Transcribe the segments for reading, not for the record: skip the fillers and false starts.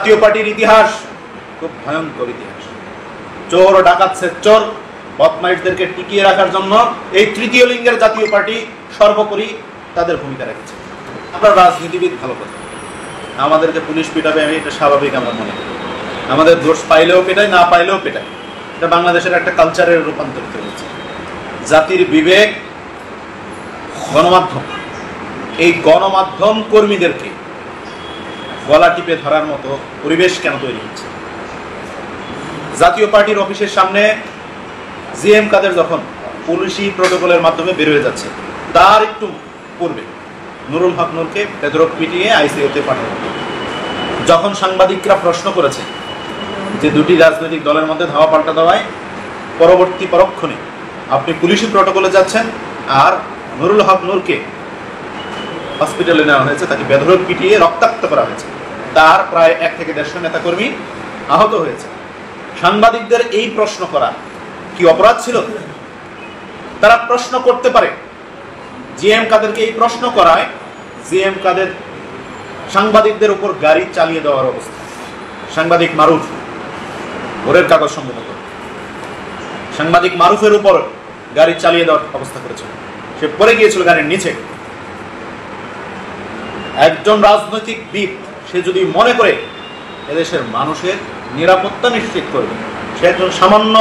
জাতীয় পার্টির ইতিহাস খুব ভয়ঙ্কর ইতিহাস। চোর ডাকাত চোর বদমাইশদেরকে টিকিয়ে রাখার জন্য এই তৃতীয় লিঙ্গের জাতীয় পার্টি সর্বোপরি তাদের ভূমিকা রেখেছে। আমরা রাজনীতিবিদ ভালো কথা, আমাদেরকে পুলিশ পিটাবে আমি এটা স্বাভাবিক আমরা মনে করি। আমাদের দোষ পাইলেও পেটাই, না পাইলেও পেটাই। এটা বাংলাদেশের একটা কালচারের রূপান্তরিত হয়েছে। জাতির বিবেক, গণমাধ্যম, এই গণমাধ্যম কর্মীদেরকে গলা টিপে ধরার মতো পরিবেশ কেন তৈরি হচ্ছে? জাতীয় পার্টির অফিসের সামনে জিএম কাদের যখন পুলিশি প্রটোকলের মাধ্যমে বের হয়ে যাচ্ছে, তার একটু পূর্বে নুরুল হক নূরকে বেধড়ক পিটিয়ে আইসিইউতে পাঠানো। যখন সাংবাদিকরা প্রশ্ন করেছে যে দুটি রাজনৈতিক দলের মধ্যে ধাওয়া পাল্টা দেওয়ায় পরবর্তী পরক্ষণে আপনি পুলিশি প্রটোকলে যাচ্ছেন আর নুরুল হক নূরকে হসপিটালে নেওয়া হয়েছে, তাকে বেধড়ক পিটিয়ে রক্তাক্ত করা হয়েছে, তার প্রায় 1 থেকে 150 নেতাকর্মী আহত হয়েছে। সাংবাদিকদের এই প্রশ্ন করা কি অপরাধ ছিল? তারা প্রশ্ন করতে পারে। জিএম কাদেরকে এই প্রশ্ন করায় জিএম কাদের সাংবাদিকদের উপর গাড়ি চালিয়ে দেওয়ার অবস্থা। সাংবাদিক মারুফ, ভোরের কাগজ সম্ভবত, সাংবাদিক মারুফের উপর গাড়ি চালিয়ে দেওয়ার অবস্থা করেছিল। সে পড়ে গিয়েছিল গাড়ির নিচে। একজন রাজনৈতিকবিদ সে যদি মনে করে এদেশের মানুষের নিরাপত্তা নিশ্চিত করবে, সে সামান্য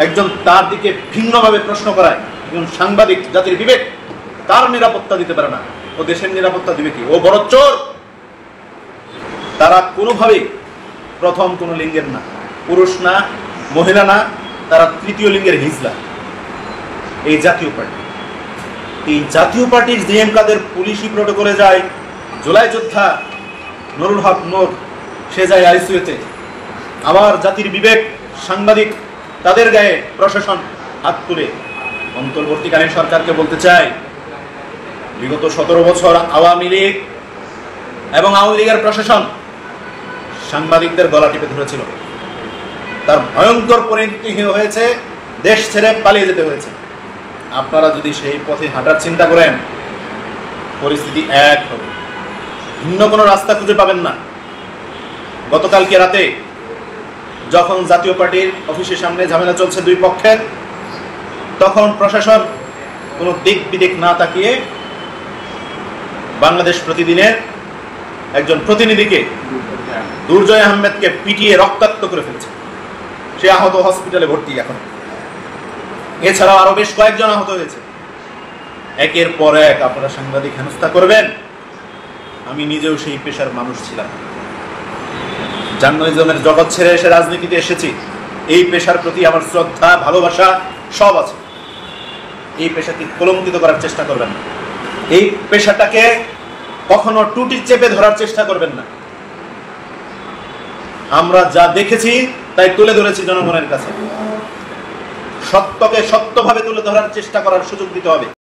একজন তার দিকে ভিন্নভাবে প্রশ্ন করায় একজন সাংবাদিক জাতির বিবেক তার নিরাপত্তা দিতে পারে না, ও দেশের নিরাপত্তা দিবে কি? ও বড় চোর। তারা কোনোভাবেই প্রথম কোনো লিঙ্গের না, পুরুষ না, মহিলা না, তারা তৃতীয় লিঙ্গের হিজলা। এই জাতীয় পার্টি, এই জাতীয় পার্টির জিএম কাদের পুলিশি প্রটোকলে যায়, জুলাই যোদ্ধা নুরুল হক নূর সে যায় আইসিইউতে। আবার জাতির বিবেক, সাংবাদিক, তাদের গায়ে প্রশাসন হাত তুলে। অন্তর্বর্তীকালীন সরকারকে বলতে চাই, বিগত 17 বছর আওয়ামী লীগ এবং আওয়ামী লীগের প্রশাসন সাংবাদিকদের গলা টিপে ধরেছিল। তার ভয়ঙ্কর পরিণতি হয়েছে, দেশ ছেড়ে পালিয়ে যেতে হয়েছে। আপনারা যদি সেই পথে হাঁটার চিন্তা করেন, পরিস্থিতি এক হবে, ভিন্ন কোনো রাস্তা খুঁজে পাবেন না। গতকালকে রাতে যখন জাতীয় পার্টির অফিসের সামনে ঝামেলা চলছে দুই পক্ষের, তখন প্রশাসন কোনো দিক বিদিক না তাকিয়ে বাংলাদেশ প্রতিদিনের একজন প্রতিনিধিকে, দুর্জয় আহমেদকে পিটিয়ে রক্তাক্ত করে ফেলেছে। সে আহত, হসপিটালে ভর্তি এখন। এছাড়াও আরো বেশ কয়েকজন আহত হয়েছে। একের পর এক আপনারা সাংবাদিক হেনস্থা করবেন। আমি নিজেও সেই পেশার মানুষ ছিলাম, জার্নালিজমের জগৎ ছেড়ে এসে রাজনীতিতে এসেছি। এই পেশার প্রতি আমার শ্রদ্ধা, ভালোবাসা সব আছে। এই পেশাকে কলঙ্কিত করার চেষ্টা করবেন না, এই পেশাটাকে কখনো টুটি চেপে ধরার চেষ্টা করবেন না। আমরা যা দেখেছি তাই তুলে ধরেছি জনগণের কাছে। সত্যকে সত্যভাবে তুলে ধরার চেষ্টা করার সুযোগ দিতে হবে।